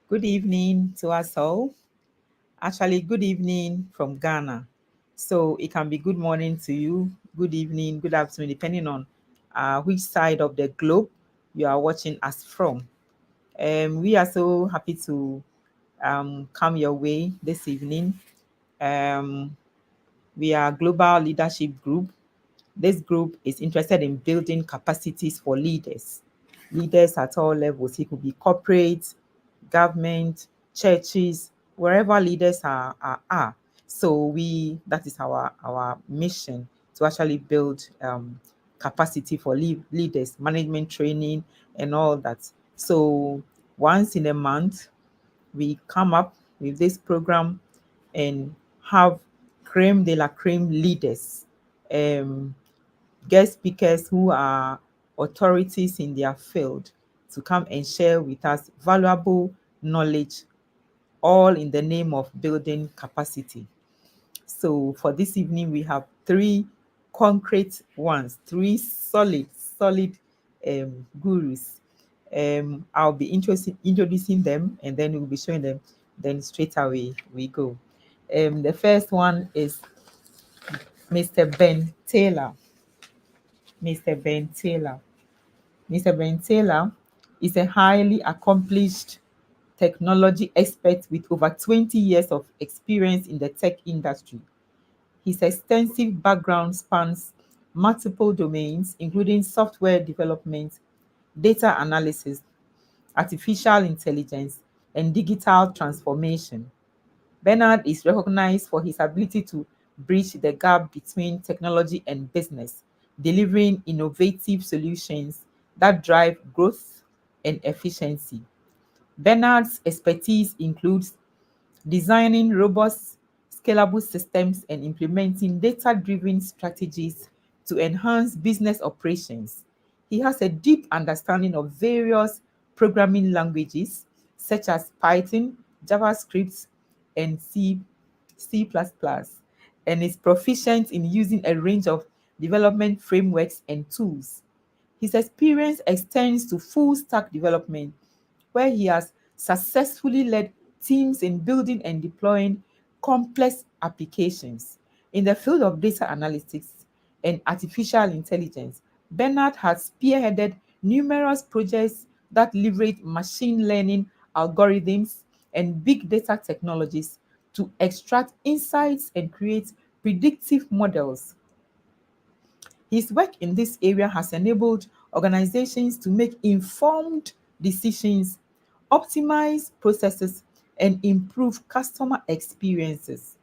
Good evening to us all. Actually, good evening from Ghana. So it can be good morning to you, good evening, good afternoon, depending on which side of the globe you are watching us from. We are so happy to come your way this evening. Um, we are a global leadership group. This group is interested in building capacities for leaders at all levels. It could be corporate, government, churches, wherever leaders are. So that is our mission to actually build capacity for leaders, management training, and all that. So once in a month, we come up with this program and have creme de la creme leaders, um, guest speakers who are authorities in their field to come and share with us valuable knowledge, all in the name of building capacity. So for this evening, we have three concrete ones, three solid gurus. I'll be introducing them and then we'll be showing them. Then straight away we go. The first one is Mr. Ben Taylor. Mr. Ben Taylor. Mr. Ben Taylor is a highly accomplished technology expert with over 20 years of experience in the tech industry. His extensive background spans multiple domains, including software development, data analysis, artificial intelligence, and digital transformation. Bernard is recognized for his ability to bridge the gap between technology and business, delivering innovative solutions that drive growth and efficiency. Bernard's expertise includes designing robust, scalable systems and implementing data-driven strategies to enhance business operations. He has a deep understanding of various programming languages such as Python, JavaScript, and C++, and is proficient in using a range of development frameworks and tools. His experience extends to full stack development, where he has successfully led teams in building and deploying complex applications. In the field of data analytics and artificial intelligence, Bernard has spearheaded numerous projects that leverage machine learning algorithms and big data technologies to extract insights and create predictive models. His work in this area has enabled organizations to make informed decisions, optimize processes, and improve customer experiences.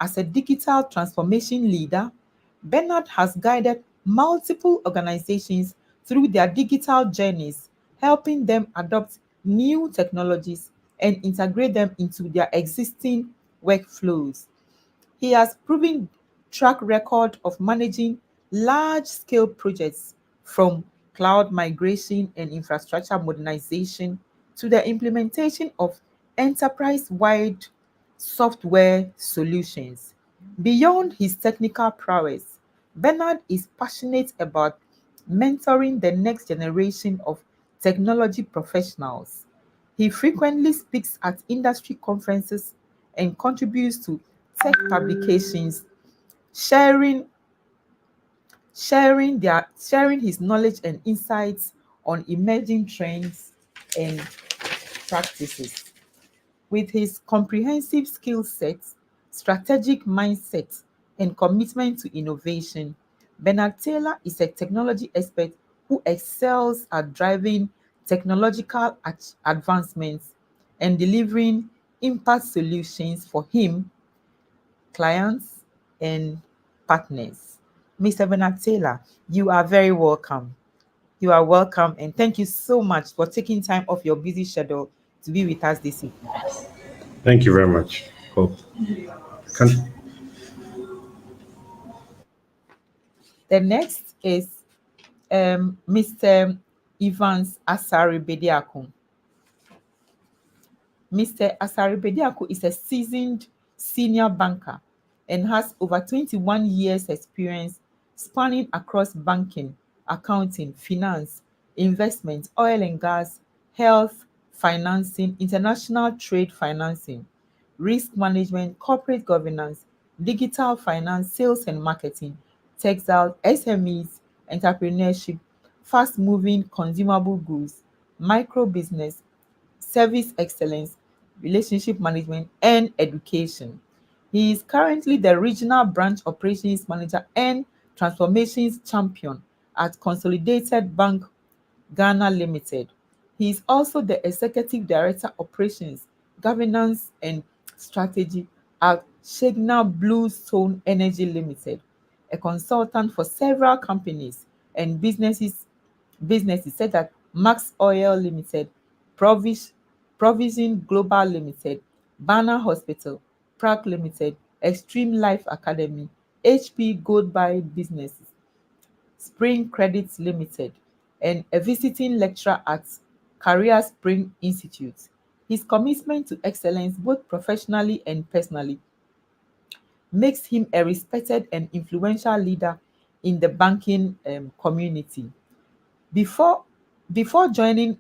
As a digital transformation leader, Bernard has guided multiple organizations through their digital journeys, helping them adopt new technologies and integrate them into their existing workflows. He has proven track record of managing large-scale projects, from cloud migration and infrastructure modernization to the implementation of enterprise-wide software solutions. Beyond his technical prowess, Bernard is passionate about mentoring the next generation of technology professionals. He frequently speaks at industry conferences and contributes to tech publications, sharing sharing his knowledge and insights on emerging trends and practices. With his comprehensive skill set, strategic mindset, and commitment to innovation, Bernard Taylor is a technology expert who excels at driving technological advancements and delivering impact solutions for him, clients, and partners. Mr. Bernard Taylor, you are very welcome. You are welcome, and thank you so much for taking time off your busy schedule to be with us this evening. Thank you very much. Hope. Can, The next is Mr. Evans Asari Bediako. Mr. Asari Bediako is a seasoned senior banker and has over 21 years experience spanning across banking, accounting, finance, investment, oil and gas, health, financing, international trade financing, risk management, corporate governance, digital finance, sales and marketing, textiles, SMEs, entrepreneurship, fast moving consumable goods, micro business, service excellence, relationship management, and education. He is currently the Regional Branch Operations Manager and Transformations Champion at Consolidated Bank Ghana Limited. He is also the Executive Director Operations, Governance and Strategy at Shegna Bluestone Energy Limited, a consultant for several companies and businesses such as Max Oil Limited, Provis, Provision Global Limited, Banner Hospital, Prague Limited, Extreme Life Academy, HP Goldbuy Businesses, Spring Credits Limited, and a visiting lecturer at Career Spring Institute. His commitment to excellence, both professionally and personally, makes him a respected and influential leader in the banking community. Before, before joining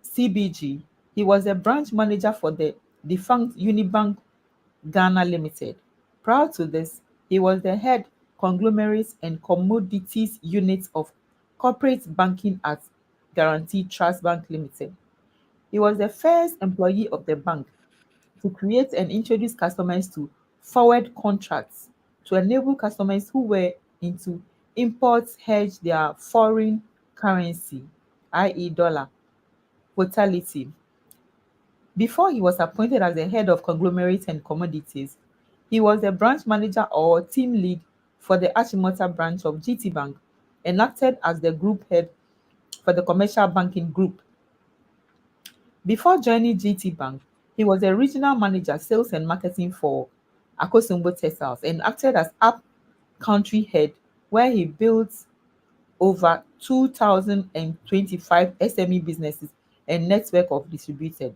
CBG, he was a branch manager for the defunct Unibank Ghana Limited. Prior to this, he was the head conglomerates and commodities unit of corporate banking at Guaranty Trust Bank Limited. He was the first employee of the bank to create and introduce customers to forward contracts to enable customers who were into imports hedge their foreign currency, i.e., dollar, volatility. Before he was appointed as the head of conglomerates and commodities, he was the branch manager or team lead for the Achimota branch of GT Bank and acted as the group head for the commercial banking group. Before joining GT Bank, he was a regional manager, sales and marketing for Akosombo Textiles and acted as up country head where he built over 2,025 SME businesses and network of distributors.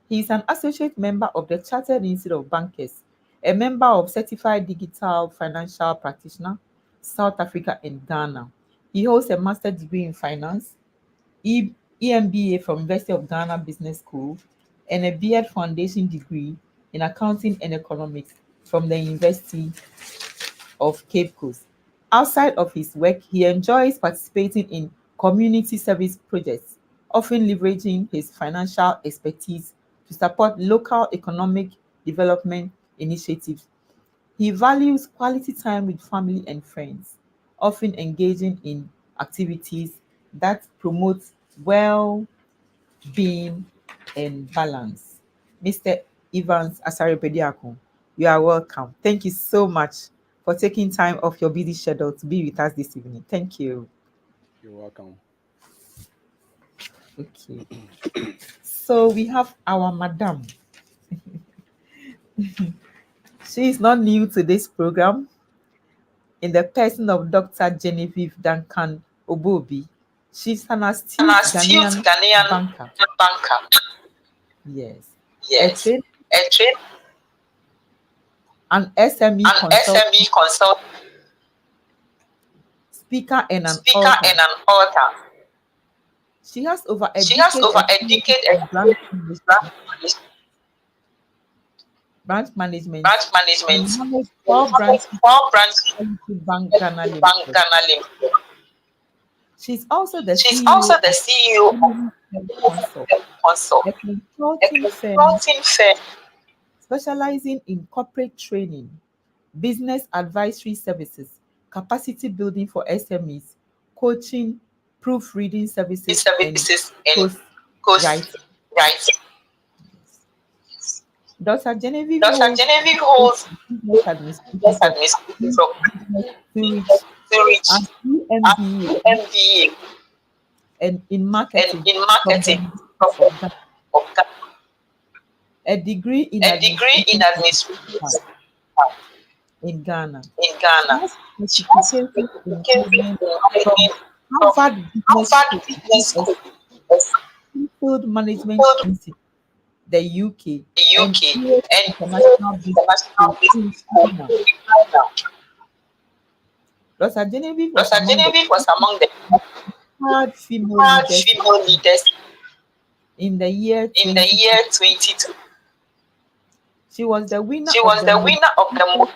He is an associate member of the Chartered Institute of Bankers, a member of Certified Digital Financial Practitioner, South Africa and Ghana. He holds a master's degree in finance, E- EMBA from University of Ghana Business School, and a B.Ed Foundation degree in accounting and economics from the University of Cape Coast. Outside of his work, he enjoys participating in community service projects, often leveraging his financial expertise to support local economic development initiatives. He values quality time with family and friends, often engaging in activities that promote well being and balance. Mr. Evans Asarepediako, you are welcome. Thank you so much for taking time off your busy schedule to be with us this evening. Thank you. You're welcome. Okay. So we have our madam. She is not new to this program in the person of Dr. Genevieve Duncan Obobi. She's an An astute astute Ghanaian Ghanaian banker. banker. Yes. A Yes. trained A trade an SME an consultant, SME consultant, speaker, and an speaker, author. and an author. She has over a She has decade over a experience decade in experience branch management. branch She management. managed We 4 branches have 4 branches of Bank Ghana in Bank Limited. Ghana Limited. She's also the She's also CEO the of CEO Women Health Consult, of Consult, a a consulting firm consulting firm, specializing in corporate training, business advisory services, capacity building for SMEs, coaching, proofreading services, and services, and post ghost writing. writing. Dr. Genevieve Dr. holds Genevieve PhD holds in business administration business from administration from Business Zurich Zurich and and MBA MBA and in and marketing in from the marketing University from of Ghana, of Ghana. a degree in A degree in administration from administration Harvard in Ghana. in She Ghana. has She has certifications in certificates management in from management from Harvard Business Harvard School Business and School, the Springfield Management Institute, the UK, and UK, US and International Business School International in Business School China. in China. Dr. Genevieve was Dr. among the Genevieve was among the hard female hard leaders female leaders in the year in the 2020. year 22. She was the winner She of was the the most winner of the most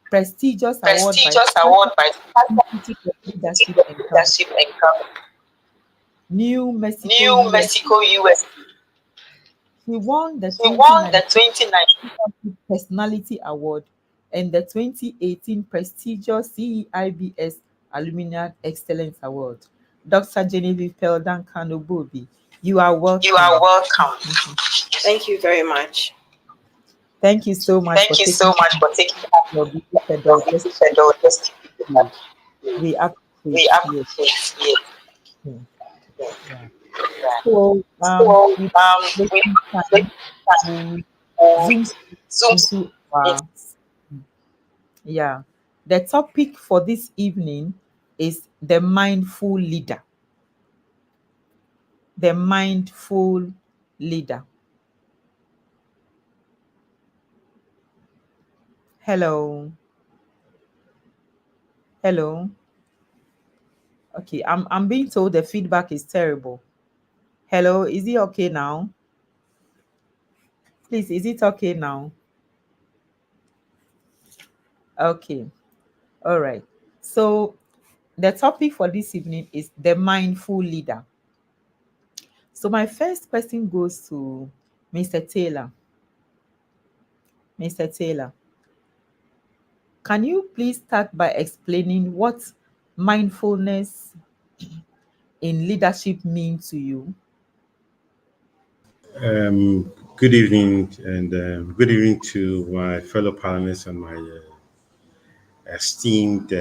prestigious award by prestigious award by Institute of Leadership and Government, Leadership and Government, New Mexico, New US. Mexico, US. She won the She won 2019 the 2019 Personality Award and the 2018 prestigious CEIBS Alumni Excellence Award. Dr. Genevieve Peldan Kanobobi, you are You are welcome. welcome. Thank you very much. Thank you so much for Thank you taking so much for taking time your busy from schedule your just busy schedule just to be with to us. we appreciate We you. appreciate you. Hmm, yeah. Yeah. So So, we we wasting like time to zoom Zoom into in our yeah. The topic for this evening is the mindful leader. The mindful leader. Hello. Hello. Okay, I'm being told the feedback is terrible. Hello, is it okay now? Please, is it okay now? Okay. All right. So the topic for this evening is the mindful leader. So my first question goes to Mr. Taylor. Mr. Taylor, can you please start by explaining what mindfulness in leadership means to you? Good evening, and good evening to my fellow panelists and my esteemed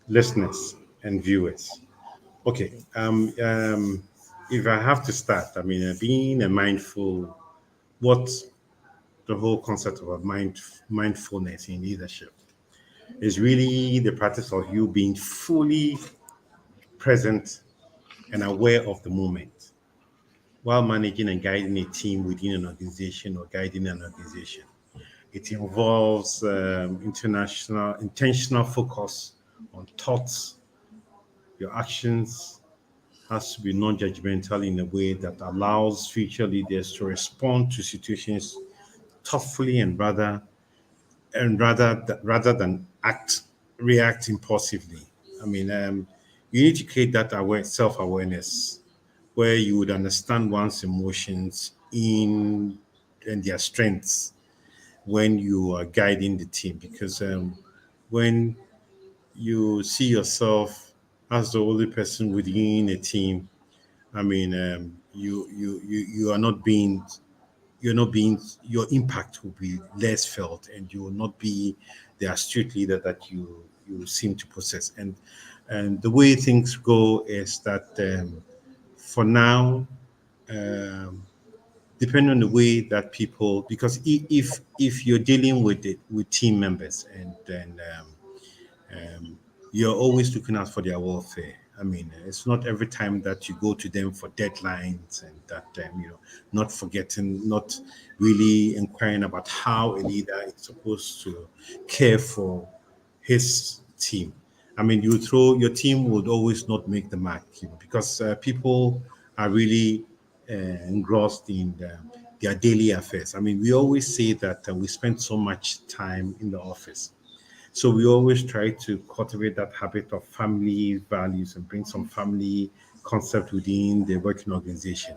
listeners and viewers. Okay, Okay. if I have to start, being a mindful, what the whole concept of mindfulness in leadership is really the practice of you being fully present and aware of the moment while managing and guiding a team within an organization or guiding an organization. It involves international intentional focus on thoughts. Your actions has to be non-judgmental in a way that allows future leaders to respond to situations thoughtfully rather than react impulsively. You need to create that self-awareness where you would understand one's emotions in and their strengths when you are guiding the team, because when you see yourself as the only person within a team, you are not being you're not being your impact will be less felt, and you will not be the astute leader that you seem to possess. And the way things go is that for now, um, depending on the way that people, because if you're dealing with it with team members, and then you're always looking out for their welfare. It's not every time that you go to them for deadlines, and that not forgetting, not really inquiring about how a leader is supposed to care for his team. You throw your team would always not make the mark, because people are really engrossed in their daily affairs. We always say that we spend so much time in the office, so we always try to cultivate that habit of family values and bring some family concept within the working organization.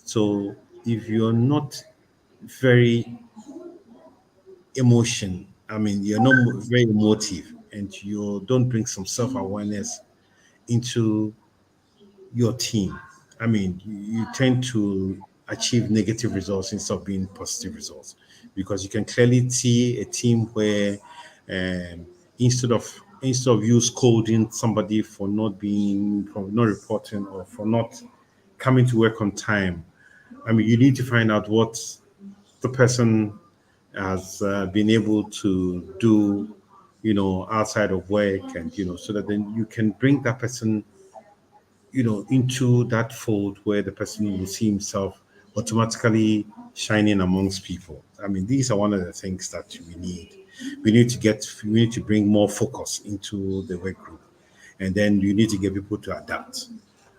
So if you're not very you're not very emotive, and you don't bring some self-awareness into your team, you tend to achieve negative results instead of being positive results, because you can clearly see a team where um, instead of you scolding somebody for not reporting or for not coming to work on time, you need to find out what the person has been able to do, outside of work, and so that then you can bring that person into that fold where the person will see himself automatically shining amongst people. These are one of the things that we need. We need to bring more focus into the work group, and then you need to get people to adapt.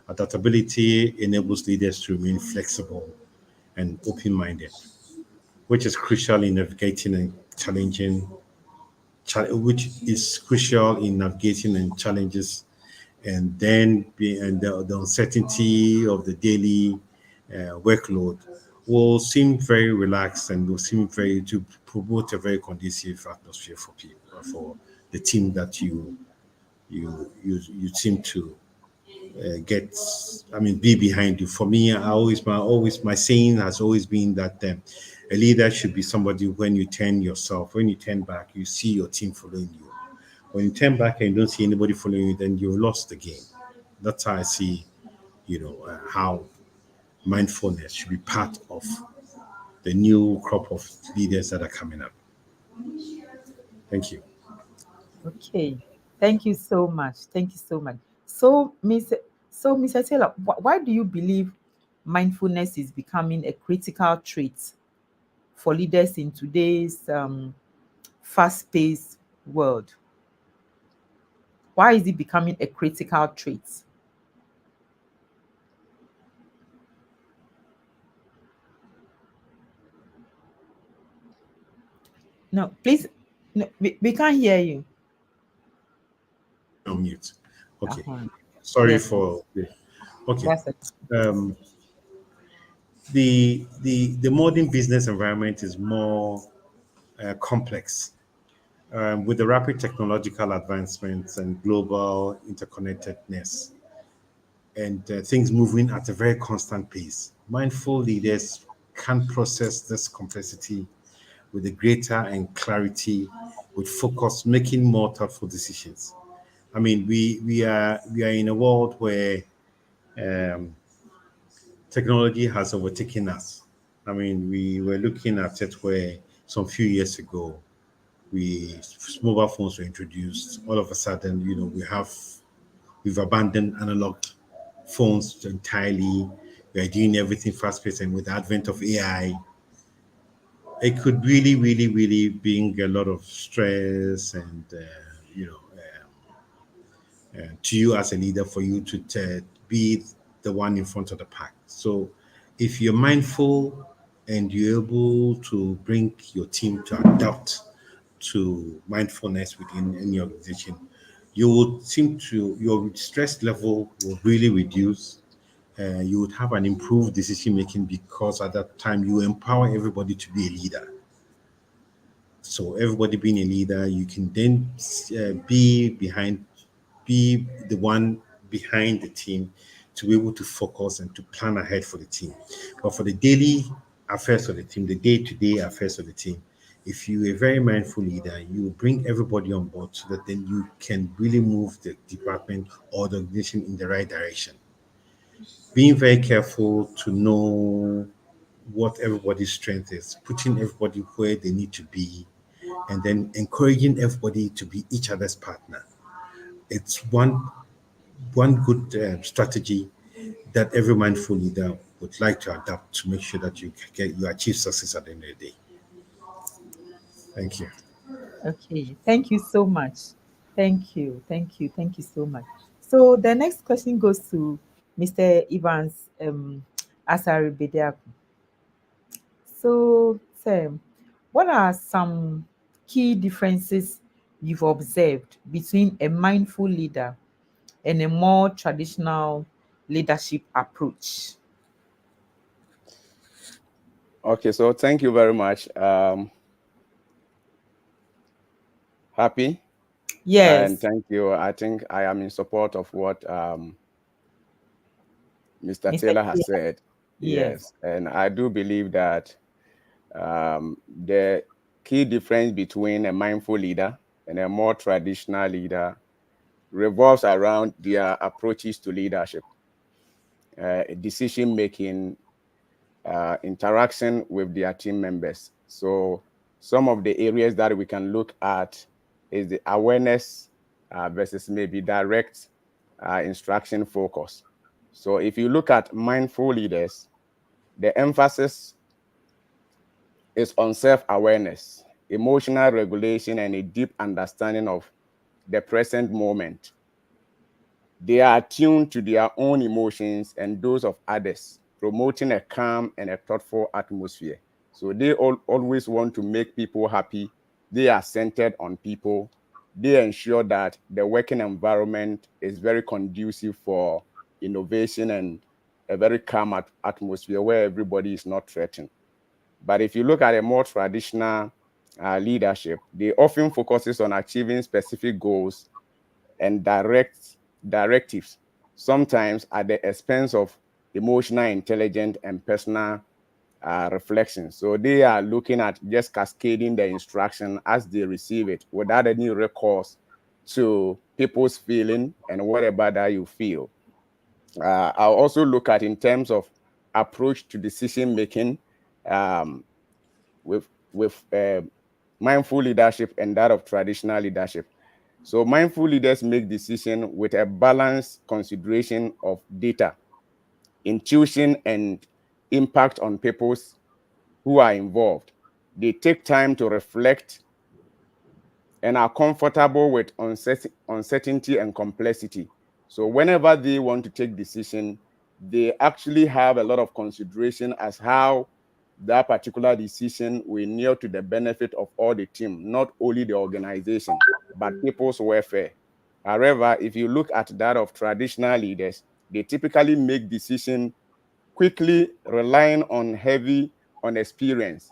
Adaptability enables leaders to remain flexible and open-minded, which is crucial in navigating and challenging, which is crucial in navigating and challenges, and then and the uncertainty of the daily workload will seem very relaxed and will seem very to promote a very conducive atmosphere for people for the team that you seem to get, I mean, be behind you. For me, my saying has always been that a leader should be somebody when you turn back, you see your team following you. When you turn back and you don't see anybody following you, then you lost the game. That's how I see, how mindfulness should be part of the new crop of leaders that are coming up. Thank you. Okay. Thank you so much. Thank you so much. So, Mr. Taylor, why do you believe mindfulness is becoming a critical trait for leaders in today's fast-paced world? Why is it becoming a critical trait? No, please, no, we can't hear you. On mute. Okay. Uh-huh. Sorry Yes, for. Okay. that's it. Um, the modern business environment is more complex with the rapid technological advancements and global interconnectedness and things moving at a very constant pace. Mindful leaders can process this complexity with a greater and clarity, with focus, making more thoughtful decisions. I mean, we are in a world where um, technology has overtaken us. I mean, we were looking at it where some few years ago, we mobile phones were introduced. All of a sudden, we've abandoned analog phones entirely. We are doing everything fast paced, and with the advent of AI, it could really, really, really bring a lot of stress and to you as a leader for you to be the one in front of the pack. So, if you're mindful and you're able to bring your team to adapt to mindfulness within any organization, you would seem to your stress level will really reduce. You would have an improved decision making because at that time you empower everybody to be a leader. So everybody being a leader, you can then be the one behind the team to be able to focus and to plan ahead for the team. But for the daily affairs of the team, the day-to-day affairs of the team, if you're a very mindful leader, you bring everybody on board so that then you can really move the department or the organization in the right direction. Being very careful to know what everybody's strength is, putting everybody where they need to be, and then encouraging everybody to be each other's partner. It's one good strategy that every mindful leader would like to adapt to make sure that you achieve success at the end of the day. Thank you. Okay. Thank you so much. Thank you. Thank you. Thank you so much. So the next question goes to Mr. Evans Asari Bediaku. So, Sam, what are some key differences you've observed between a mindful leader and a more traditional leadership approach? Okay, so thank you very much. Happy and Yes, thank you. I think I am in support of what Mr. Mr. Taylor has Taylor. said. Yes. Yes, and I do believe that the key difference between a mindful leader and a more traditional leader revolves around their approaches to leadership, decision making, interaction with their team members. So some of the areas that we can look at is the awareness versus maybe direct instruction focus. So if you look at mindful leaders, the emphasis is on self-awareness, emotional regulation, and a deep understanding of the present moment. They are attuned to their own emotions and those of others, promoting a calm and a thoughtful atmosphere. So they always want to make people happy. They are centered on people. They ensure that the working environment is very conducive for innovation and a very calm atmosphere where everybody is not threatened. But if you look at a more traditional leadership, they often focuses on achieving specific goals and directives, sometimes at the expense of emotional intelligence and personal reflection. So they are looking at just cascading the instruction as they receive it without any recourse to people's feeling and whatever that you feel. I'll also look at in terms of approach to decision making, um, with mindful leadership and that of traditional leadership. So mindful leaders make decisions with a balanced consideration of data, intuition, and impact on peoples who are involved. They take time to reflect and are comfortable with uncertainty and complexity. So whenever they want to take decision, they actually have a lot of consideration as how that particular decision will near to the benefit of all the team, not only the organization, but people's welfare. However, if you look at that of traditional leaders, they typically make decisions quickly, relying on heavy on experience,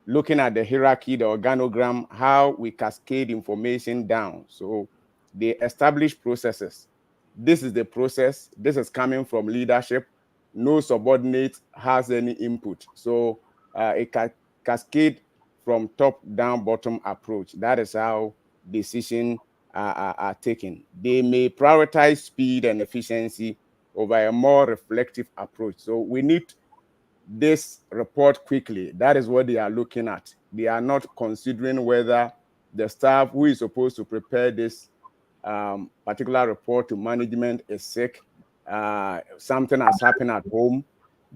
looking at the hierarchy, the organogram, how we cascade information down. So they establish processes. This is the process. This is coming from leadership. No subordinate has any input. So it cascade from top down, bottom approach. That is how decisions are taken. They may prioritize speed and efficiency over a more reflective approach. So we need this report quickly. That is what they are looking at. They are not considering whether the staff who is supposed to prepare this particular report to management is sick, something has happened at home,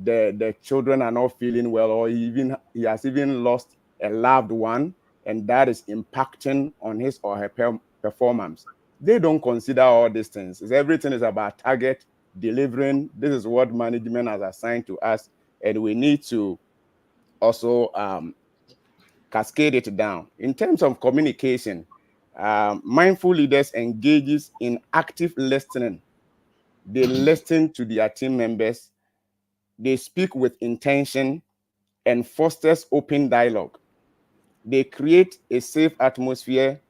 the children are not feeling well, or he has even lost a loved one, and that is impacting on his or her performance. They don't consider all these things. Everything is about target delivering. This is what management has assigned to us, and we need to also cascade it down. In terms of communication, mindful leaders engages in active listening. They listen to their team members. They speak with intention and fosters open dialogue. They create a safe atmosphere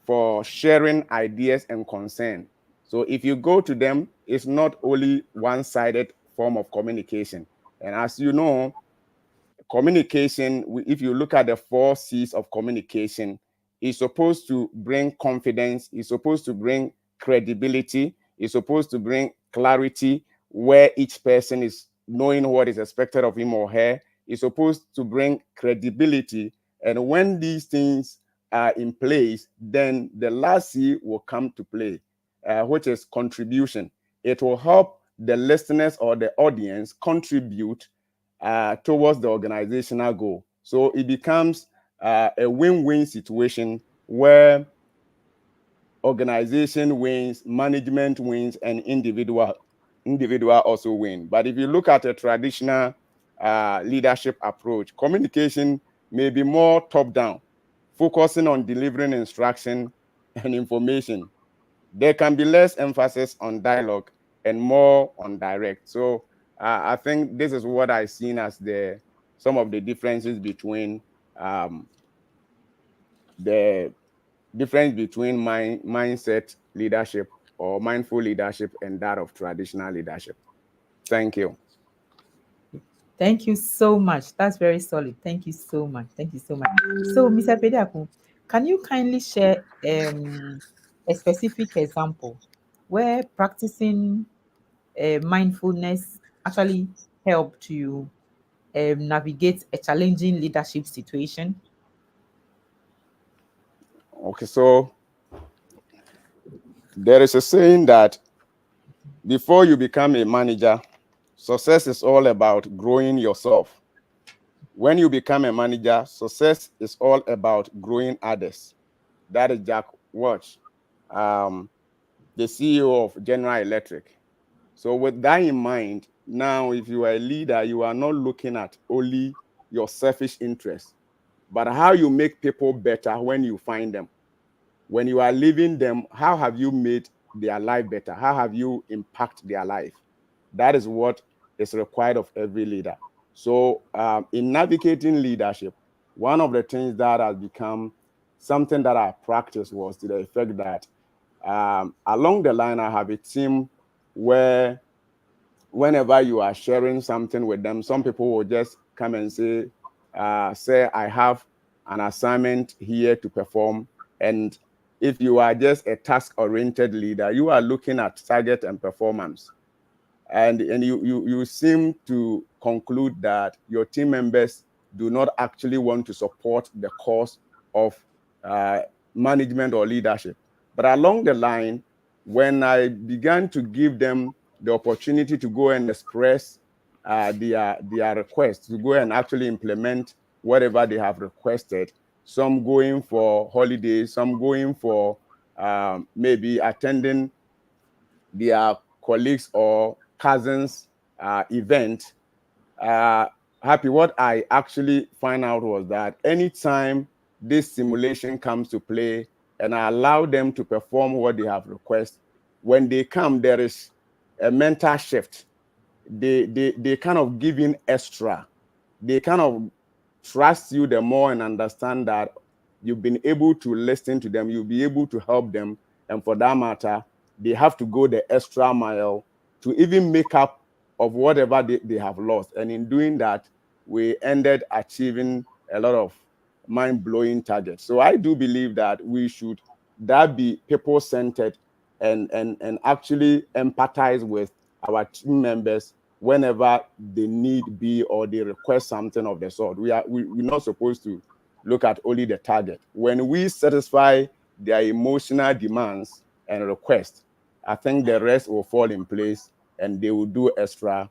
for sharing ideas and concern. So if you go to them, it's not only one-sided form of communication. And as you know, communication, if you look at the 4 C's of communication, is supposed to bring confidence, is supposed to bring credibility, is supposed to bring clarity where each person is knowing what is expected of him or her, is supposed to bring credibility. And when these things are in place, then the last C will come to play, which is contribution. It will help the listeners or the audience contribute towards the organizational goal. So it becomes a win-win situation where organization wins, management wins, and individual also win. But if you look at a traditional leadership approach, communication may be more top-down, focusing on delivering instruction and information. There can be less emphasis on dialogue and more on direct. So I think this is what I've seen as some of the differences between the difference between mindset leadership or mindful leadership and that of traditional leadership. Thank you. Thank you so much. That's very solid. Thank you so much. Thank you so much. So, Mr. Pediakun, can you kindly share a specific example where practicing mindfulness actually helped you navigate a challenging leadership situation? Okay, so there is a saying that before you become a manager, success is all about growing yourself. When you become a manager, success is all about growing others. That is Jack Welch. Um, the CEO of General Electric. So with that in mind, now if you are a leader, you are not looking at only your selfish interests, but how you make people better when you find them. When you are leaving them, how have you made their life better? How have you impacted their life? That is what is required of every leader. So in navigating leadership, one of the things that has become something that I practiced was to the effect that along the line, I have a team where whenever you are sharing something with them, some people will just come and say, I have an assignment here to perform. And if you are just a task-oriented leader, you are looking at target and performance. And you seem to conclude that your team members do not actually want to support the cause of uh, management or leadership. But along the line, when I began to give them the opportunity to go and express their requests, to go and actually implement whatever they have requested, some going for holidays, some going for maybe attending their colleagues or cousins event, uh, happy, what I actually find out was that anytime this simulation comes to play and I allow them to perform what they have requested, when they come, there is a mental shift. They kind of give in extra. They kind of trust you the more and understand that you've been able to listen to them, you'll be able to help them. And for that matter, they have to go the extra mile to even make up of whatever they have lost. And in doing that, we ended achieving a lot of mind-blowing targets. So I do believe that we should that be people-centered and actually empathize with our team members whenever they need be or they request something of the sort. We're not supposed to look at only the target. When we satisfy their emotional demands and requests, I think the rest will fall in place and they will do extra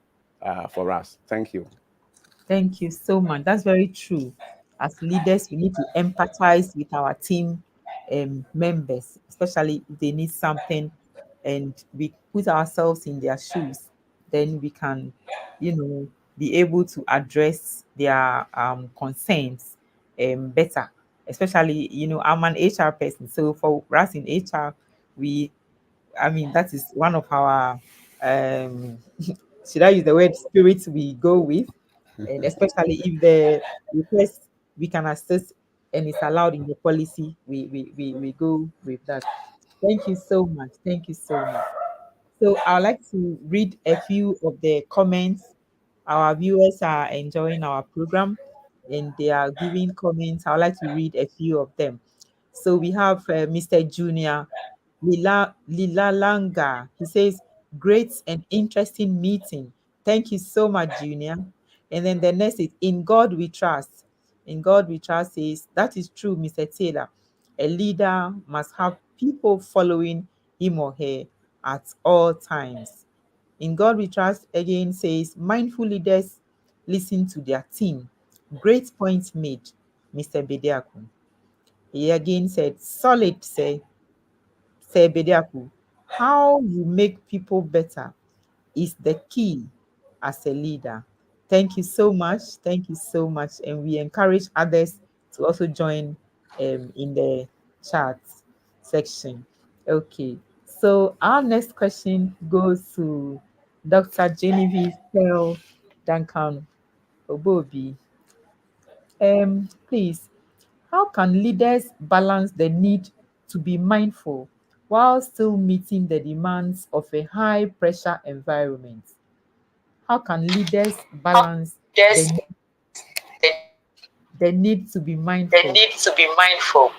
for us. Thank you. Thank you so much. That's very true. As leaders, we need to empathize with our team members, especially if they need something and we put ourselves in their shoes, then we can, be able to address their concerns better. Especially, I'm an HR person. So for us in HR, we that is one of our should I use the word spirits we go with, and especially if the request we can assist and it's allowed in the policy, we go with that. Thank you so much. Thank you so much. So I'd like to read a few of the comments. Our viewers are enjoying our program and they are giving comments. I'd like to read a few of them. So we have Mr. Junior Lilalanga. He says, great and interesting meeting. Thank you so much, Junior. And then the next is, in God we trust. In God we trust says, that is true, Mr. Taylor. A leader must have people following him or her at all times. In God we trust again says, mindful leaders listen to their team. Great point made, Mr. Bediaku. He again said, solid, say Bediaku. How you make people better is the key as a leader. Thank you so much. Thank you so much. And we encourage others to also join in the chat section. Okay. So our next question goes to Dr. Genevieve Pearl Duncan Obobi. Please, how can leaders balance the need to be mindful while still meeting the demands of a high pressure environment? How can leaders balance There's the, the need to be the mindful? need to be mindful.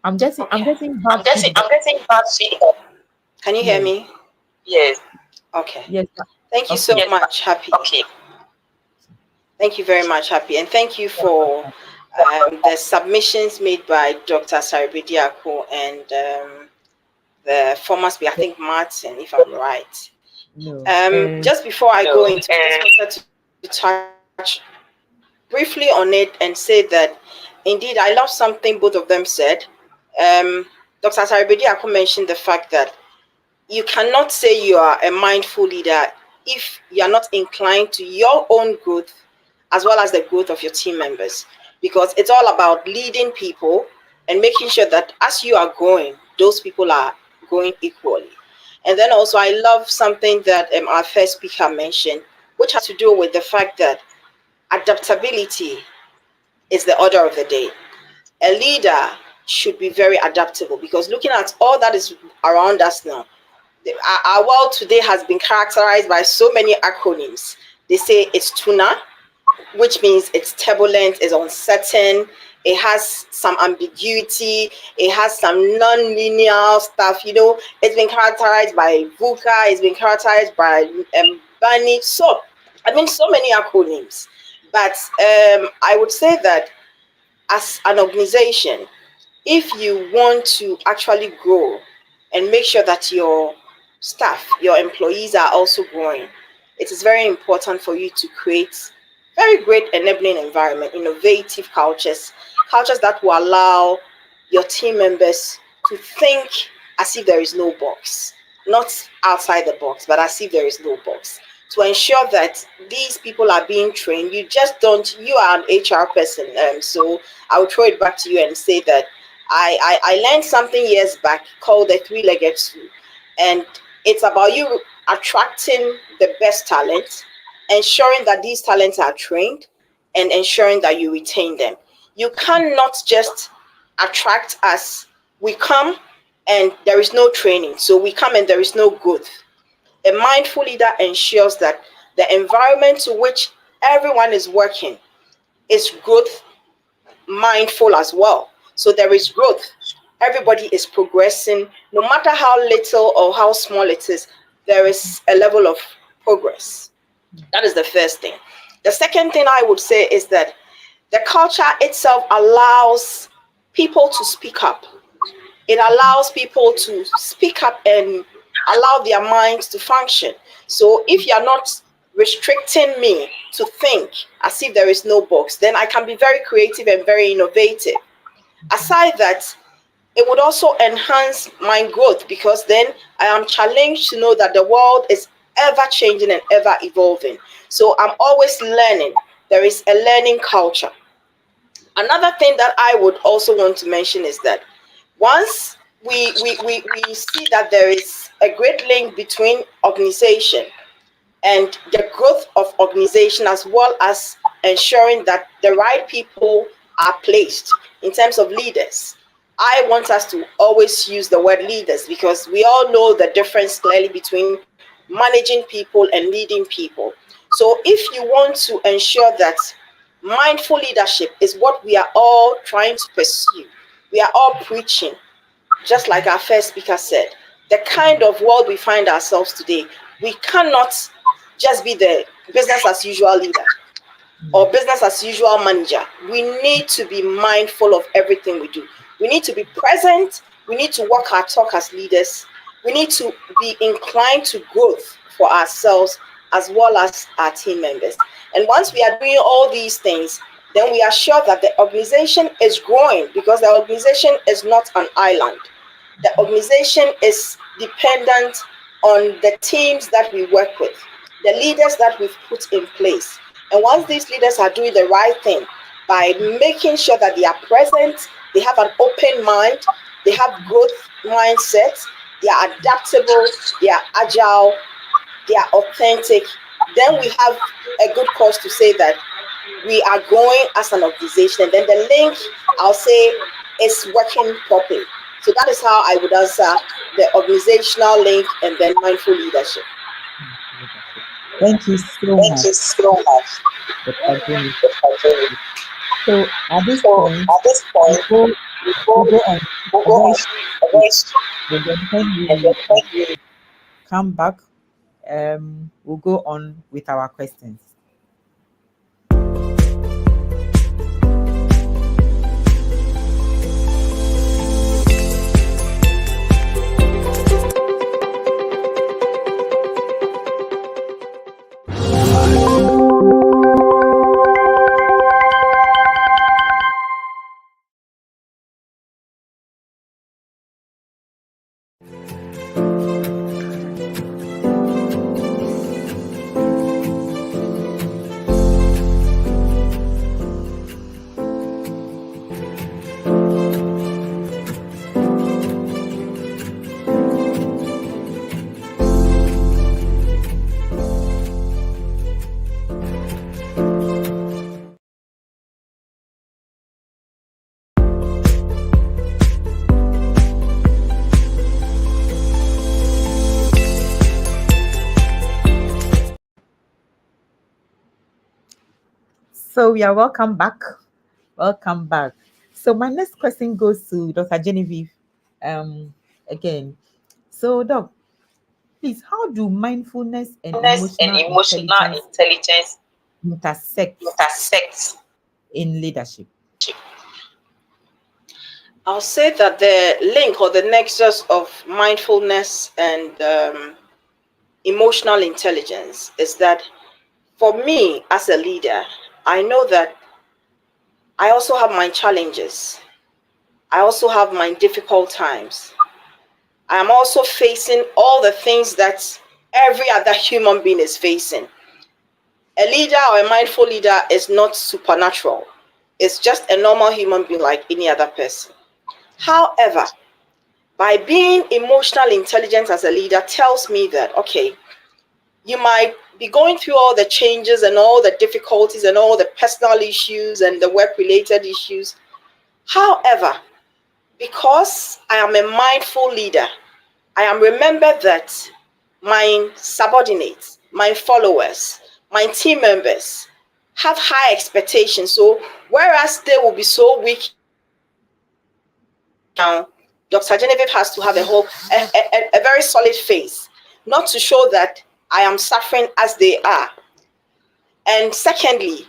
I'm getting bad I'm feedback. getting bad feedback. Can you hear Yes, me? Yes. Okay. yes, Thank you so okay. much, Happy. Okay. Thank you very much, Happy. And thank you for the submissions made by Dr. Saribidiako and the former speaker, I think Martin, if I'm right. No. Just before I go into it, I just wanted to touch briefly on it and say that indeed I love something both of them said. Dr. Saribediako mentioned the fact that you cannot say you are a mindful leader if you are not inclined to your own growth as well as the growth of your team members, because it's all about leading people and making sure that as you are growing, those people are growing equally. And then also, I love something that our first speaker mentioned, which has to do with the fact that adaptability is the order of the day. A leader should be very adaptable, because looking at all that is around us now, our world today has been characterized by so many acronyms. They say it's tuna, which means it's turbulent, it's uncertain, it has some ambiguity, it has some non-linear stuff. It's been characterized by VUCA, it's been characterized by BANI. So, so many acronyms. But I would say that as an organization, if you want to actually grow and make sure that your staff, your employees are also growing, it is very important for you to create very great enabling environment, innovative cultures that will allow your team members to think as if there is no box, not outside the box, but as if there is no box. To ensure that these people are being trained, you are an HR person, so I will throw it back to you and say that I learned something years back called the three-legged stool, and it's about you attracting the best talent, ensuring that these talents are trained, and ensuring that you retain them. You cannot just attract us. We come and there is no training, so we come and there is no growth. A mindful leader ensures that the environment to which everyone is working is growth mindful as well. So there is growth. Everybody is progressing. No matter how little or how small it is, there is a level of progress. That is the first thing. The second thing I would say is that the culture itself allows people to speak up. It allows people to speak up and allow their minds to function. So if you're not restricting me to think as if there is no box, then I can be very creative and very innovative. Aside that, it would also enhance my growth, because then I am challenged to know that the world is ever changing and ever evolving. So I'm always learning. There is a learning culture. Another thing that I would also want to mention is that once we see that there is a great link between organization and the growth of organization, as well as ensuring that the right people are placed in terms of leaders. I want us to always use the word leaders, because we all know the difference clearly between managing people and leading people. So if you want to ensure that mindful leadership is what we are all trying to pursue, we are all preaching, just like our first speaker said, the kind of world we find ourselves today, we cannot just be the business as usual leader or business as usual manager. We need to be mindful of everything we do. We need to be present. We need to walk our talk as leaders. We need to be inclined to growth for ourselves as well as our team members. And once we are doing all these things, then we are sure that the organization is growing, because the organization is not an island. The organization is dependent on the teams that we work with, the leaders that we've put in place. And once these leaders are doing the right thing by making sure that they are present, they have an open mind, they have growth mindset, they are adaptable, they are agile, they are authentic, then we have a good cause to say that we are growing as an organization. And then the link, I'll say, is working properly. So that is how I would answer the organizational link and then mindful leadership. Thank you so Thank you much, so much. Dr. Jenny. So at this point, we we'll go on a go very on a short, very and then when and then we when you come back, we'll go on with our questions. So we are welcome back. Welcome back. So my next question goes to Dr. Genevieve. Um, again. So, Doc, please, how do mindfulness and Mindfulness and emotional emotional intelligence intelligence intersect intersect. in leadership? I'll say that the link or the nexus of mindfulness and emotional intelligence is that for me as a leader, I know that I also have my challenges. I also have my difficult times. I am also facing all the things that every other human being is facing. A leader or a mindful leader is not supernatural. It's just a normal human being like any other person. However, by being emotional intelligent as a leader tells me that, okay, you might be going through all the changes and all the difficulties and all the personal issues and the work related issues. However, because I am a mindful leader, I am remembered that my subordinates, my followers, my team members have high expectations. So whereas they will be so weak now, Dr. Genevieve has to have a very solid face, not to show that I am suffering as they are. And secondly,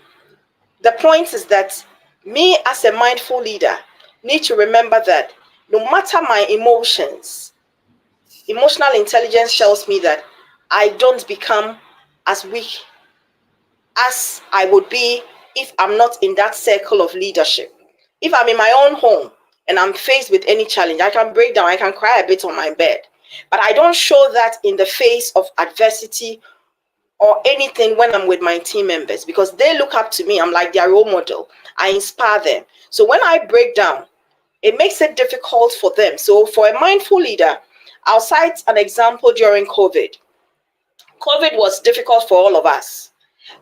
the point is that me as a mindful leader need to remember that no matter my emotions, emotional intelligence tells me that I don't become as weak as I would be if I'm not in that circle of leadership. If I'm in my own home and I'm faced with any challenge, I can break down, I can cry a bit on my bed. But I don't show that in the face of adversity or anything when I'm with my team members because they look up to me. I'm like their role model. I inspire them. So when I break down, it makes it difficult for them. So for a mindful leader, I'll cite an example during COVID. COVID was difficult for all of us,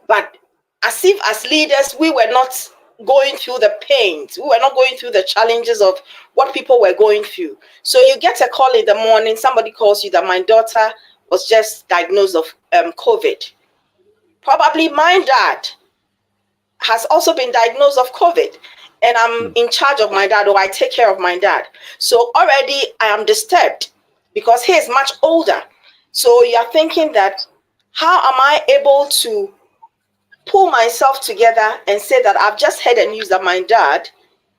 but as if as leaders, we were not going through the pains, we were not going through the challenges of what people were going through. So you get a call in the morning, somebody calls you that my daughter was just diagnosed of COVID. Probably my dad has also been diagnosed of COVID, and I'm in charge of my dad, or I take care of my dad. So already I am disturbed because he is much older. So you're thinking that, how am I able to pull myself together and say that I've just heard the news that my dad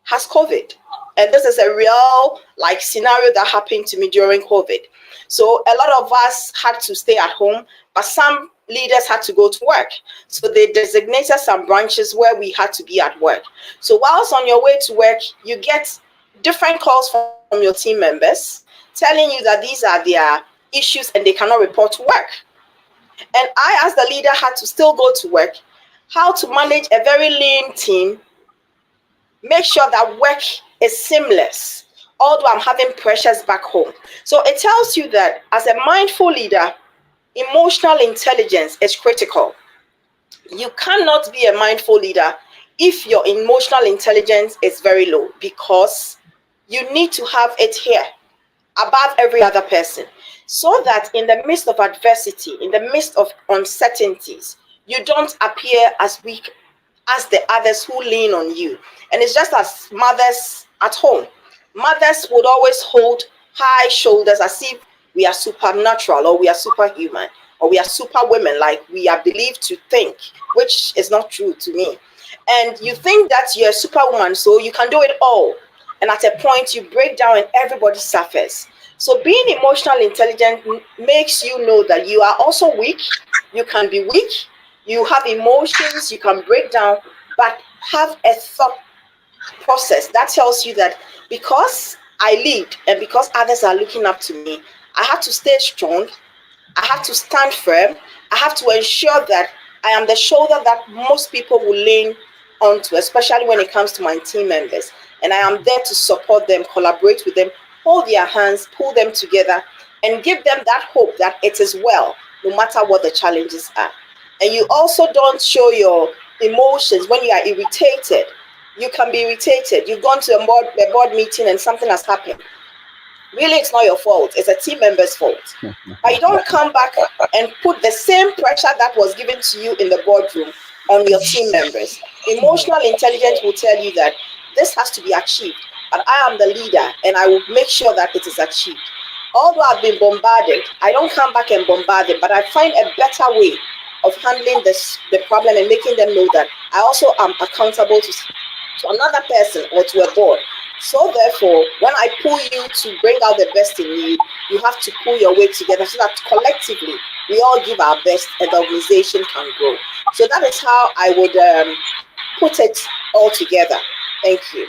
has COVID? And this is a real like scenario that happened to me during COVID. So a lot of us had to stay at home, but some leaders had to go to work. So they designated some branches where we had to be at work. So whilst on your way to work, you get different calls from your team members telling you that these are their issues and they cannot report to work. And I, as the leader, had to still go to work. How to manage a very lean team, make sure that work is seamless, although I'm having pressures back home. So it tells you that as a mindful leader, emotional intelligence is critical. You cannot be a mindful leader if your emotional intelligence is very low, because you need to have it here above every other person, so that in the midst of adversity, in the midst of uncertainties, you don't appear as weak as the others who lean on you. And it's just as mothers at home. Mothers would always hold high shoulders as if we are supernatural or we are superhuman or we are super women, like we are believed to think, which is not true to me. And you think that you're a superwoman, so you can do it all. And at a point, you break down and everybody suffers. So being emotional intelligent makes you know that you are also weak. You can be weak. You have emotions. You can break down, but have a thought process that tells you that because I lead and because others are looking up to me, I have to stay strong. I have to stand firm. I have to ensure that I am the shoulder that most people will lean onto, especially when it comes to my team members. And I am there to support them, collaborate with them, hold their hands, pull them together, and give them that hope that it is well, no matter what the challenges are. And you also don't show your emotions when you are irritated. You can be irritated. You've gone to a board meeting and something has happened. Really, it's not your fault. It's a team member's fault. But you don't come back and put the same pressure that was given to you in the boardroom on your team members. Emotional intelligence will tell you that this has to be achieved, but I am the leader and I will make sure that it is achieved. Although I've been bombarded, I don't come back and bombard them, but I find a better way of handling the problem and making them know that I also am accountable to another person or to a board. So therefore, when I pull you to bring out the best in you, you have to pull your weight together so that collectively we all give our best and the organization can grow. So that is how I would put it all together. Thank you.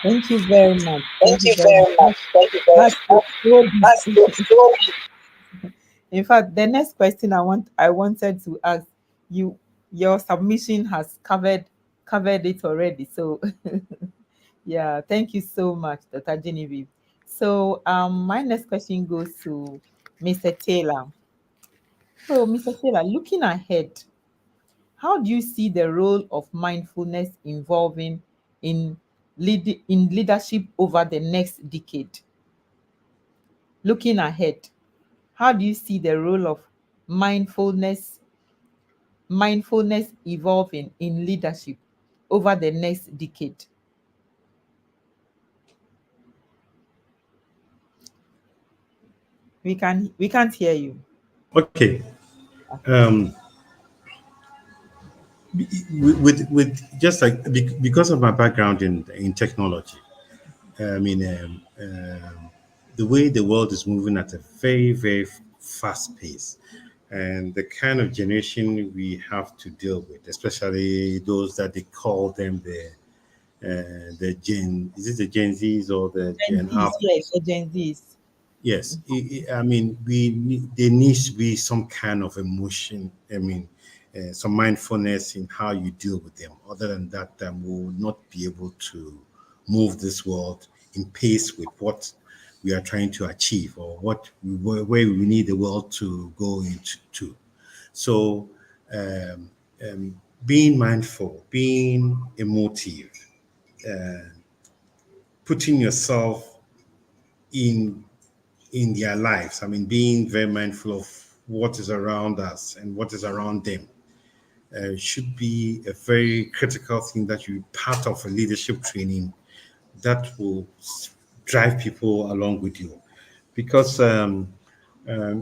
Thank you very much. Thank Thank you you very very much. much. Thank you very That's much. so deep. That's so In fact, the next question I wanted to ask you, your submission has covered it already. So yeah, thank you so much, Dr. Genevieve. So my next question goes to Mr. Taylor. So Mr. Taylor, looking ahead, how do you see the role of mindfulness involving in in leadership over the next decade? Looking ahead, how do you see the role of mindfulness evolving in leadership over the next decade? We can't hear you. Okay. Um, with just like because of my background in technology, I mean, the way the world is moving at a very fast pace, and the kind of generation we have to deal with, especially those that they call them the Gen, is it the Gen Zs or the Gen Gen Zs, Alpha? yes, the Gen Zs. Yes, I mean, there needs to be some kind of emotion. I mean, some mindfulness in how you deal with them. Other than that, we will not be able to move this world in pace with what we are trying to achieve or where we need the world to go into. So, um, being mindful, being emotive, putting yourself in their lives. I mean, being very mindful of what is around us and what is around them should be a very critical thing that you part of a leadership training that will drive people along with you. Because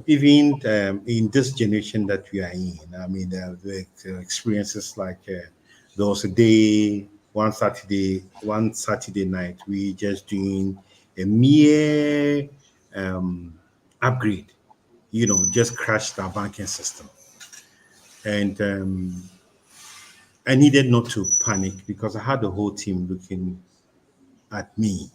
even in this generation that we are in, I mean, the experiences like there was a day, one Saturday night, we just doing a mere upgrade, just crashed our banking system. And I needed not to panic because I had the whole team looking at me.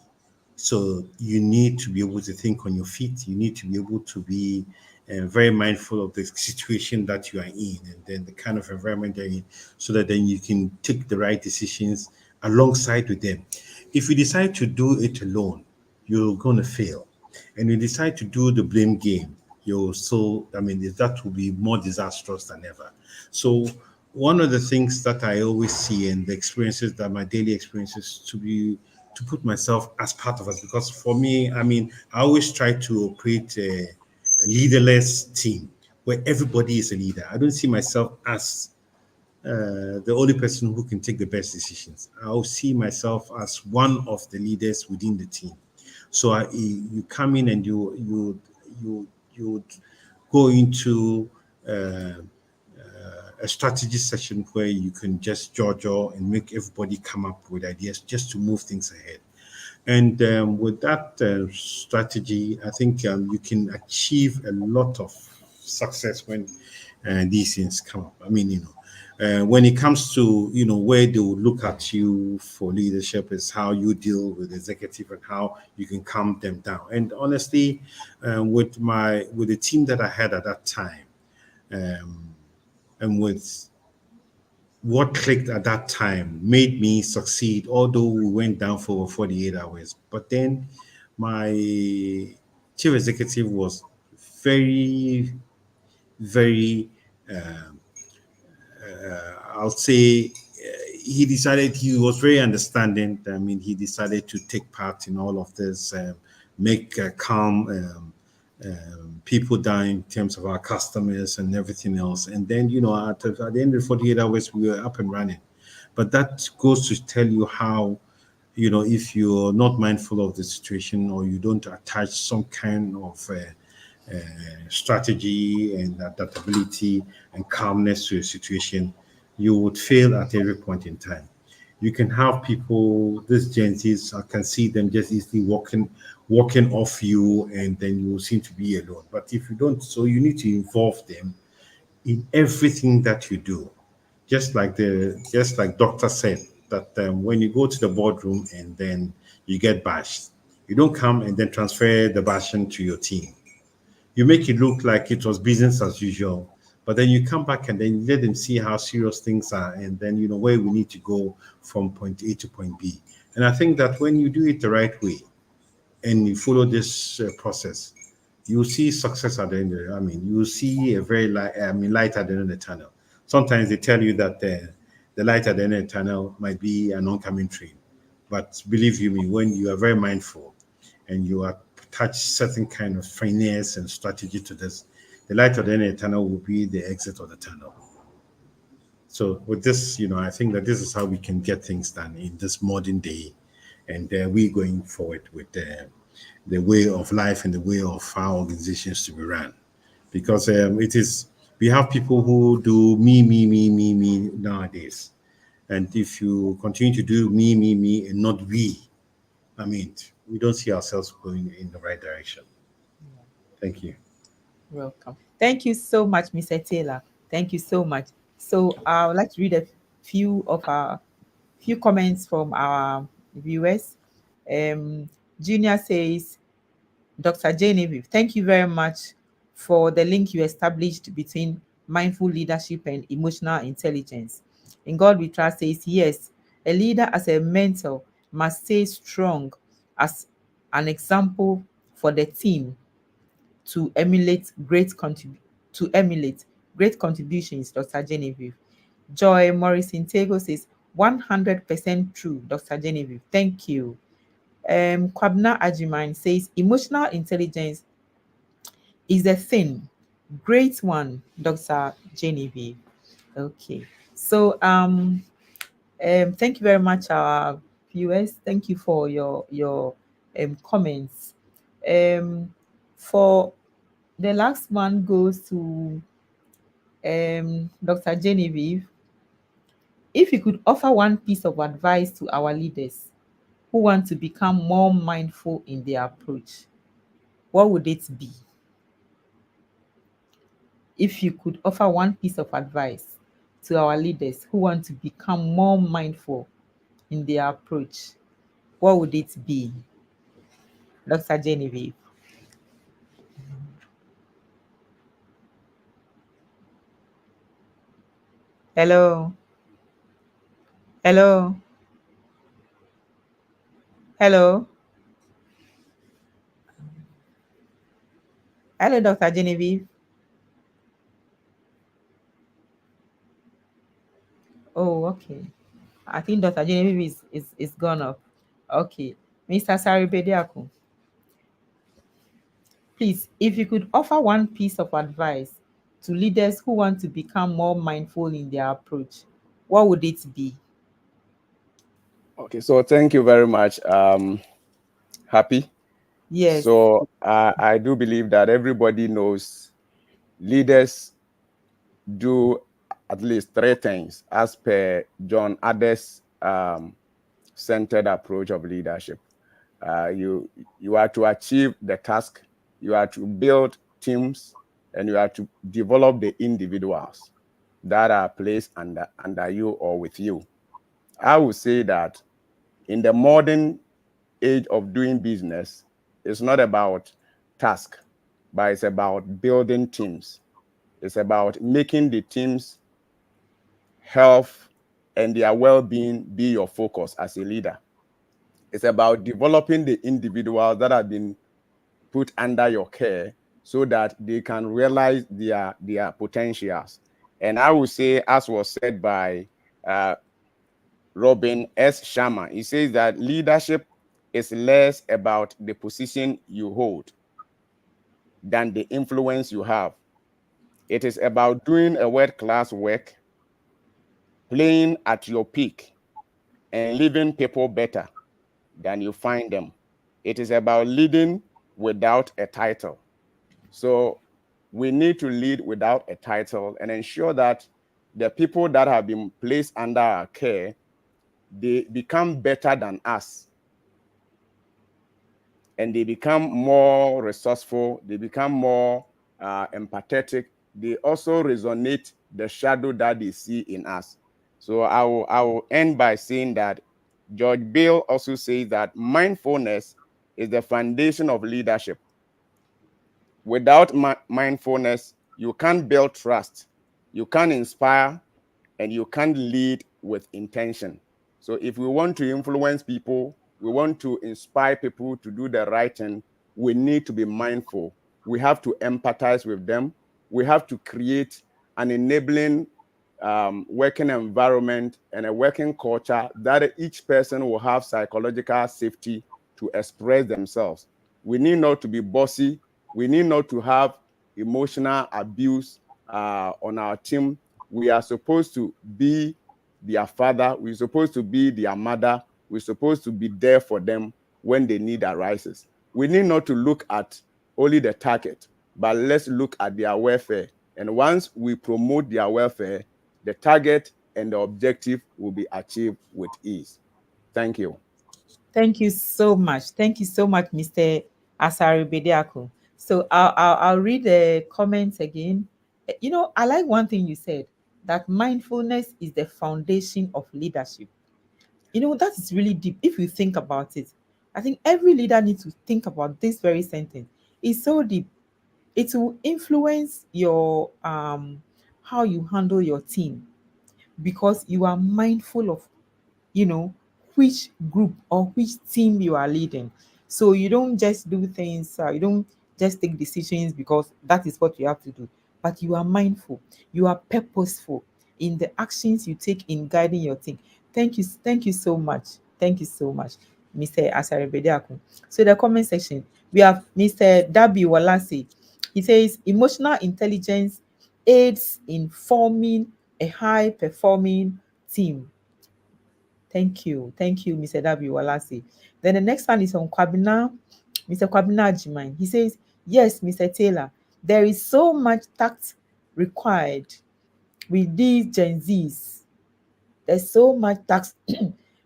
So you need to be able to think on your feet. You need to be able to be very mindful of the situation that you are in and then the kind of environment you're in so that then you can take the right decisions alongside with them. If you decide to do it alone, you're going to fail. And you decide to do the blame game, I mean, that will be more disastrous than ever. So one of the things that I always see and the experiences that my daily experiences to put myself as part of us, because for me, I mean, I always try to operate a leaderless team where everybody is a leader. I don't see myself as the only person who can take the best decisions. I'll see myself as one of the leaders within the team. So you come in and you go into a strategy session where you can just judge and make everybody come up with ideas just to move things ahead. And with that strategy, I think you can achieve a lot of success when these things come up. I mean, when it comes to where they will look at you for leadership is how you deal with executive and how you can calm them down. And honestly, with the team that I had at that time, and with what clicked at that time made me succeed, although we went down for 48 hours. But then my chief executive was very, very, I'll say, he decided he was very understanding. I mean, he decided to take part in all of this, make calm people down in terms of our customers and everything else. And then, at the end of 48 hours, we were up and running. But that goes to tell you how, if you're not mindful of the situation, or you don't attach some kind of strategy and adaptability and calmness to a situation, you would fail at every point in time. You can have people, these Gen Zs, I can see them just easily walking off you, and then you seem to be alone. But if you don't, so you need to involve them in everything that you do. Just like doctor said, that when you go to the boardroom and then you get bashed, you don't come and then transfer the bashing to your team. You make it look like it was business as usual, but then you come back and then let them see how serious things are, and then where we need to go from point A to point B. And I think that when you do it the right way and you follow this process, you'll see success at the end of it. I mean, you'll see a very light, light at the end of the tunnel. Sometimes they tell you that the light at the end of the tunnel might be an oncoming train. But believe you me, when you are very mindful and you attach certain kind of finesse and strategy to this, the light at the end of the tunnel will be the exit of the tunnel. So with this, I think that this is how we can get things done in this modern day, and we going forward with the way of life and the way of our organizations to be run. Because it is we have people who do me nowadays, and if you continue to do me and not we, I mean, we don't see ourselves going in the right direction. Thank you. Welcome. Thank you so much, Mr. Taylor. Thank you so much. So I would like to read a few comments from our viewers. Junior says, Dr. Genevieve, thank you very much for the link you established between mindful leadership and emotional intelligence. In God we trust says, yes, a leader as a mentor must stay strong as an example for the team to emulate great contributions, Dr. Genevieve. Joy Morrison Tego says 100% true, Dr. Genevieve. Thank you. Kwabna Ajiman says emotional intelligence is a thing. Great one, Dr. Genevieve. Okay. So thank you very much, our viewers. Thank you for your comments. For the last one goes to Dr. Genevieve. If you could offer one piece of advice to our leaders who want to become more mindful in their approach, what would it be? If you could offer one piece of advice to our leaders who want to become more mindful in their approach, what would it be? Dr. Genevieve. Hello. Hello. Hello. Hello, Dr. Genevieve. Oh, okay. I think Dr. Genevieve is gone up. Okay. Mr. Saribediaku, please, if you could offer one piece of advice to leaders who want to become more mindful in their approach, what would it be? Okay, so thank you very much. Happy. Yes. So I do believe that everybody knows leaders do at least three things as per John Adder's centered approach of leadership. You are to achieve the task, you are to build teams, and you are to develop the individuals that are placed under you or with you. I would say that in the modern age of doing business, it's not about task, but it's about building teams. It's about making the team's health and their well-being be your focus as a leader. It's about developing the individuals that have been put under your care so that they can realize their potentials. And I would say, as was said by Robin S. Sharma, he says that leadership is less about the position you hold than the influence you have. It is about doing a world-class work playing at your peak and leaving people better than you find them. It is about leading without a title. So we need to lead without a title and ensure that the people that have been placed under our care, they become better than us, and they become more resourceful, they become more empathetic. They also resonate the shadow that they see in us. So I will end by saying that George Bill also says that mindfulness is the foundation of leadership. Without mindfulness, you can't build trust, you can't inspire, and you can't lead with intention. So if we want to influence people, we want to inspire people to do the right thing, we need to be mindful. We have to empathize with them. We have to create an enabling working environment and a working culture that each person will have psychological safety to express themselves. We need not to be bossy. We need not to have emotional abuse on our team. We are supposed to be their father. We're supposed to be their mother. We're supposed to be there for them when the need arises. We need not to look at only the target, but let's look at their welfare. And once we promote their welfare, the target and the objective will be achieved with ease. Thank you. Thank you so much. Thank you so much, Mr. Asari Bediako. So I'll read the comments again. You know, I like one thing you said, that mindfulness is the foundation of leadership. You know, that is really deep if you think about it. I think every leader needs to think about this very sentence. It's so deep. It will influence your how you handle your team, because you are mindful of, you know, which group or which team you are leading. So you don't just do things, you don't just take decisions because that is what you have to do, but you are mindful, you are purposeful in the actions you take in guiding your team. Thank you so much. Thank you so much, Mr. Asarebediaku. So the comment section, we have Mr. Dabi Walasi. He says emotional intelligence aids in forming a high performing team. Thank you, Mr. Dabi Walasi. Then the next one is on Kwabina, Mr. Kwabina Jiman. He says, yes, Mr. Taylor, there is so much tact required with these Gen Zs. There's so much tact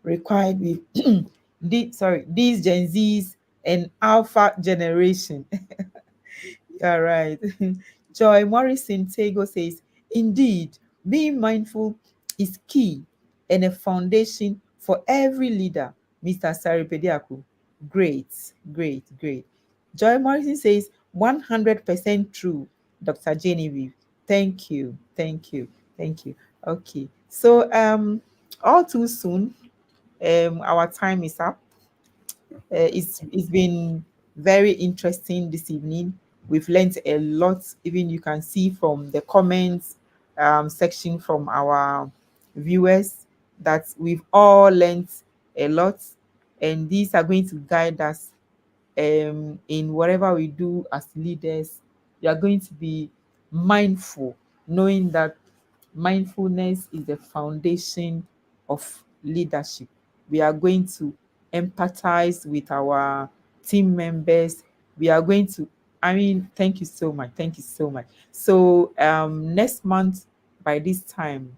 required with these Gen Zs and Alpha generation. All right. Joy Morrison Tego says, indeed, being mindful is key and a foundation for every leader. Mr. Saripediaku. Great, great, great. Joy Morrison says, 100% true, Dr. Genevieve. Thank you, thank you, thank you. Okay. So all too soon, our time is up. It's been very interesting this evening. We've learned a lot. Even you can see from the comments section from our viewers that we've all learned a lot, and these are going to guide us in whatever we do as leaders. We are going to be mindful, knowing that mindfulness is the foundation of leadership. We are going to empathize with our team members. We are going to, I mean, thank you so much. Thank you so much. So next month by this time,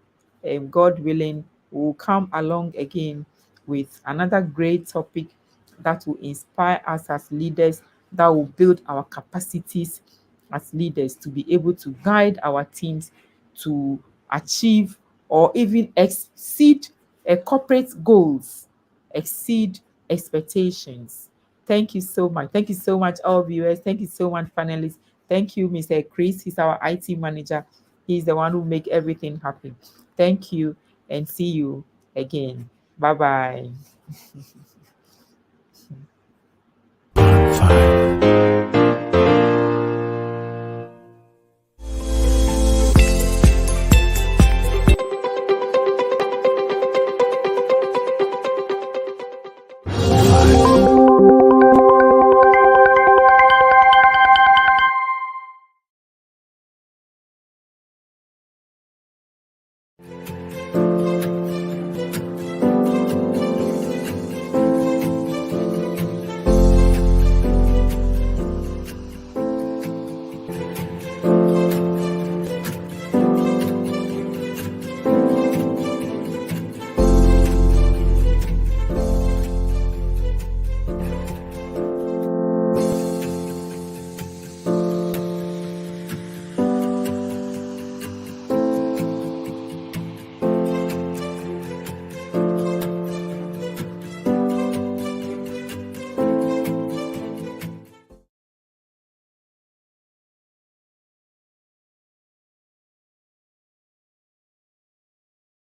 God willing, we'll come along again with another great topic that will inspire us as leaders, that will build our capacities as leaders to be able to guide our teams to achieve or even exceed corporate goals, exceed expectations. Thank you so much. Thank you so much, all viewers. Thank you so much, panelists. Thank you, Mr. Chris. He's our IT manager. He's the one who make everything happen. Thank you, and see you again. Bye bye.